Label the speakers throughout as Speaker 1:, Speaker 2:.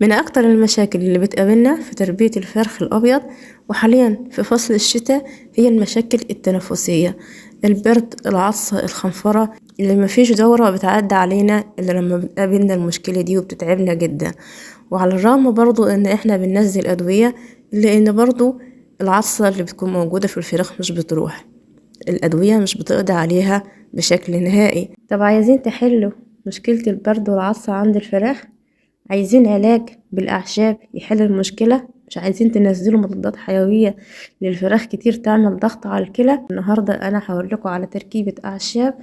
Speaker 1: من أكتر المشاكل اللي بتقابلنا في تربية الفرخ الأبيض وحاليا في فصل الشتاء هي المشاكل التنفسية، البرد، العطسة، الخنفرة، اللي مفيش دورة بتعدي علينا إلا لما بتقابلنا المشكلة دي وبتتعبنا جدا. وعلى الرغم برضو إن إحنا بننزل أدوية إلا إن برضو العطسة اللي بتكون موجودة في الفراخ مش بتروح، الأدوية مش بتقضي عليها بشكل نهائي. طب عايزين تحلوا مشكلة البرد والعطسة عند الفراخ؟ عايزين علاج بالأعشاب يحل المشكلة؟ مش عايزين تنزلوا مضادات حيوية للفراخ كتير تعمل ضغط على الكلى؟ النهاردة أنا هقولكوا على تركيبة أعشاب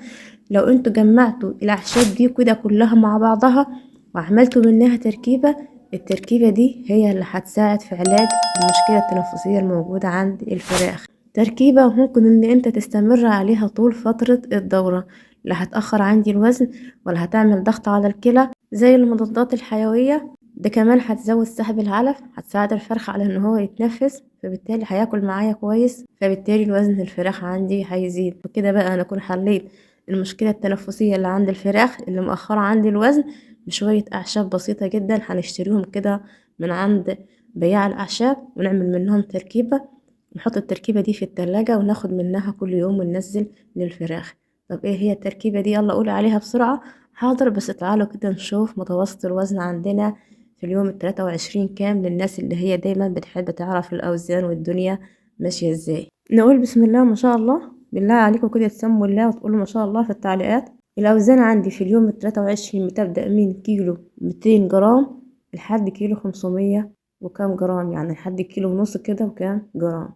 Speaker 1: لو انتوا جمعتوا الأعشاب دي كده كلها مع بعضها وعملتوا منها تركيبة، التركيبة دي هي اللي هتساعد في علاج المشكلة التنفسية الموجودة عند الفراخ. تركيبة ممكن ان انت تستمر عليها طول فترة الدورة، لا هتأخر عندي الوزن ولا هتعمل ضغط على الكلى زي المضادات الحيوية. ده كمان هتزود سحب العلف، هتساعد الفرخ على ان هو يتنفس، فبالتالي هياكل معايا كويس، فبالتالي الوزن الفراخ عندي هيزيد. وكده بقى انا اكون حليت المشكلة التنفسية اللي عند الفراخ اللي مأخرة عندي الوزن بشوية أعشاب بسيطة جدا هنشتريهم كده من عند بياع الأعشاب ونعمل منهم تركيبة، نحط التركيبة دي في التلاجة وناخد منها كل يوم وننزل للفراخ. طب ايه هي التركيبة دي؟ يلا قولي عليها بسرعة. حاضر، بس تعالوا كده نشوف متوسط الوزن عندنا في اليوم 23 كام، للناس اللي هي دايما بتحب تعرف الأوزان والدنيا ماشية ازاي. نقول بسم الله ما شاء الله، بالله عليكم كده تسموا الله وتقولوا ما شاء الله في التعليقات. الأوزان عندي في اليوم 23 بتبدأ من كيلو 200 جرام لحد كيلو 500 وكام جرام، يعني لحد كيلو ونص كده وكام جرام.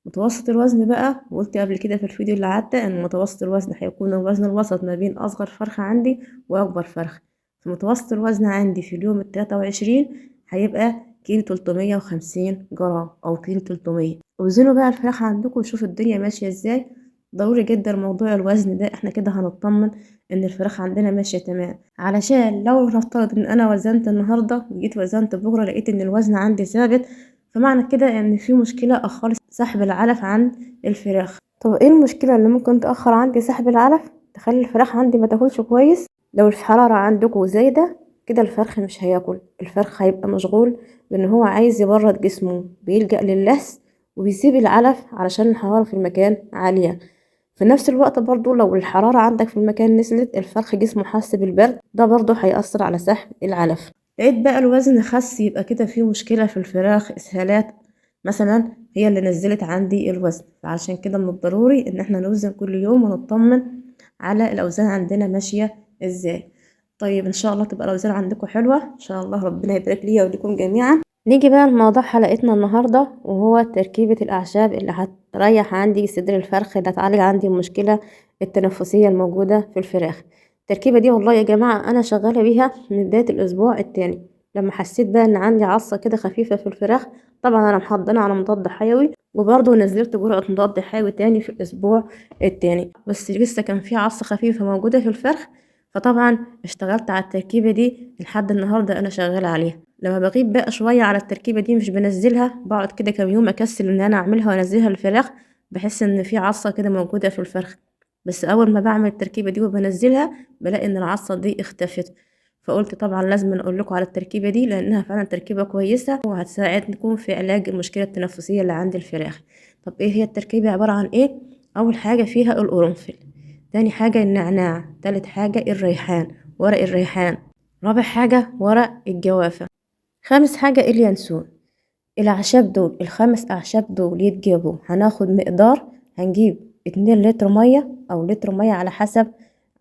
Speaker 1: متوسط الوزن بقى، وقلت قبل كده في الفيديو اللي عدى ان متوسط الوزن هيكون الوزن الوسط ما بين اصغر فرخة عندي واكبر فرخة. فمتوسط الوزن عندي في اليوم 23 هيبقى كيلو 350 جرام او كيلو 300. وزنوا بقى الفراخ عندكم وشوفوا الدنيا ماشية ازاي. ضروري جدا موضوع الوزن ده، احنا كده هنطمن ان الفراخ عندنا ماشية تمام، علشان لو نفترض ان انا وزنت النهاردة وجيت وزنت بكرة لقيت ان الوزن عندي ثابت، فمعنى كده ان في مشكلة اخرت سحب العلف عن الفراخ. طب ايه المشكلة اللي ممكن تأخر عندي سحب العلف تخلي الفراخ عندي ما تاكلش كويس؟ لو الحرارة عندكم زايدة كده الفرخ مش هياكل، الفرخ هيبقى مشغول بان هو عايز يبرد جسمه، بيلجأ للهس وبيسيب العلف علشان الحرارة في المكان عالية. في نفس الوقت برضو لو الحرارة عندك في المكان نزلت الفرخ جسمه حس بالبرد، ده برضو هيأثر على سحب العلف. لقيت بقى الوزن خس، يبقى كده في مشكلة في الفراخ، اسهالات مثلا هي اللي نزلت عندي الوزن. فعشان كده من الضروري ان احنا نوزن كل يوم ونطمن على الاوزان عندنا ماشية ازاي. طيب ان شاء الله تبقى الاوزان عندكم حلوة ان شاء الله، ربنا يبارك ليا وليكم جميعا. نيجي بقى لموضوع حلقتنا النهاردة، وهو تركيبة الأعشاب اللي هتريح عندي صدر الفرخ، اللي هتعالج عندي المشكلة التنفسية الموجودة في الفراخ. التركيبة دي والله يا جماعة أنا شغالة بيها من بداية الأسبوع التاني، لما حسيت بقى إن عندي عصة كده خفيفة في الفراخ. طبعا أنا محضنة على مضاد حيوي، وبرضه نزلت جرعة مضاد حيوي تاني في الأسبوع التاني، بس لسه كان في عصة خفيفة موجودة في الفرخ. فطبعا اشتغلت على التركيبة دي لحد النهاردة أنا شغالة عليها. لما بغيب بقى شوية على التركيبة دي مش بنزلها، بقعد كده كام يوم أكسل إن أنا أعملها وأنزلها للفراخ، بحس إن في عصة كده موجودة في الفرخ. بس أول ما بعمل التركيبة دي وبنزلها بلاقي إن العصة دي اختفت. فقلت طبعا لازم أقول لكم على التركيبة دي لأنها فعلا تركيبة كويسة وهتساعدكم في علاج المشكلة التنفسية اللي عند الفراخ. طب إيه هي التركيبة؟ عبارة عن إيه؟ أول حاجة فيها القرنفل، تاني حاجة النعناع، تالت حاجة الريحان، ورق الريحان، رابع حاجة ورق الجوافة، خامس حاجة اليانسون. الأعشاب دول، الخمس أعشاب دول يتجابوا، هناخد مقدار، هنجيب 2 لتر مية أو لتر مية على حسب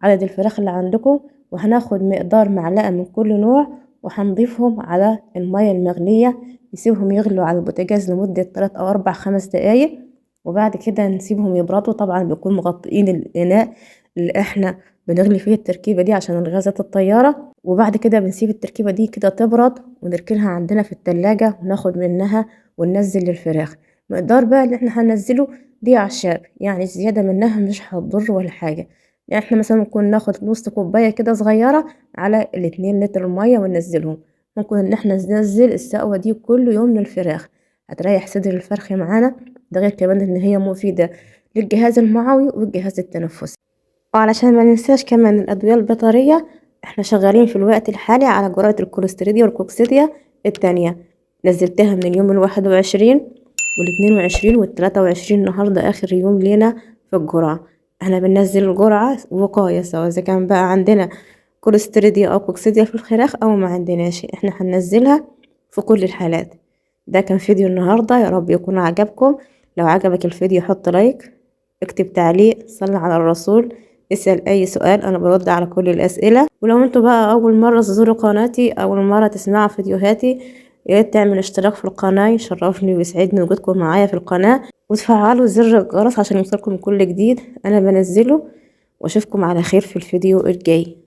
Speaker 1: عدد الفراخ اللي عندكم، وهناخد مقدار معلقة من كل نوع، وهنضيفهم على المية المغلية، نسيبهم يغلوا على البوتاجاز لمدة 3 أو 4 5 دقايق، وبعد كده نسيبهم يبردوا. طبعا بيكون مغطئين الإناء اللي احنا بنغلي فيه التركيبة دي عشان الغازات الطيارة. وبعد كده بنسيب التركيبة دي كده تبرد ونركنها عندنا في التلاجة وناخد منها وننزل للفراخ. مقدار بقى اللي احنا هننزله دي أعشاب، يعني زيادة منها مش هتضر ولا حاجة. يعني احنا مثلا ممكن ناخد نص كوباية كده صغيرة على ال2 لتر مية وننزلهم. ممكن ان احنا ننزل السقوة دي كل يوم للفراخ، هتريح صدر الفرخ معانا. ده غير كمان ان هي مفيدة للجهاز المعوي والجهاز التنفسي. وعلشان ما ننساش كمان الأدوية البيطرية، احنا شغالين في الوقت الحالي على جرعة الكوليستيريديا والكوكسيديا التانية نزلتها من اليوم 21 وال22 وال23. النهاردة آخر يوم لينا في الجرعة. احنا بننزل الجرعة وقاية، سواء إذا كان بقى عندنا كوليستريديا أو كوكسيديا في الخلاف أو ما عندناش، احنا هننزلها في كل الحالات. ده كان فيديو النهاردة، يا رب يكون عجبكم. لو عجبك الفيديو حط لايك، اكتب تعليق، صل على الرسول، اسأل أي سؤال، أنا برد على كل الأسئلة. ولو انتوا بقى أول مرة تزوروا قناتي، أول مرة تسمعوا فيديوهاتي، ياريت تعمل اشتراك في القناة، يشرفني ويسعدني وجودكم معايا في القناة، وتفعلوا زر الجرس عشان يوصلكم كل جديد أنا بنزله. وأشوفكم على خير في الفيديو الجاي.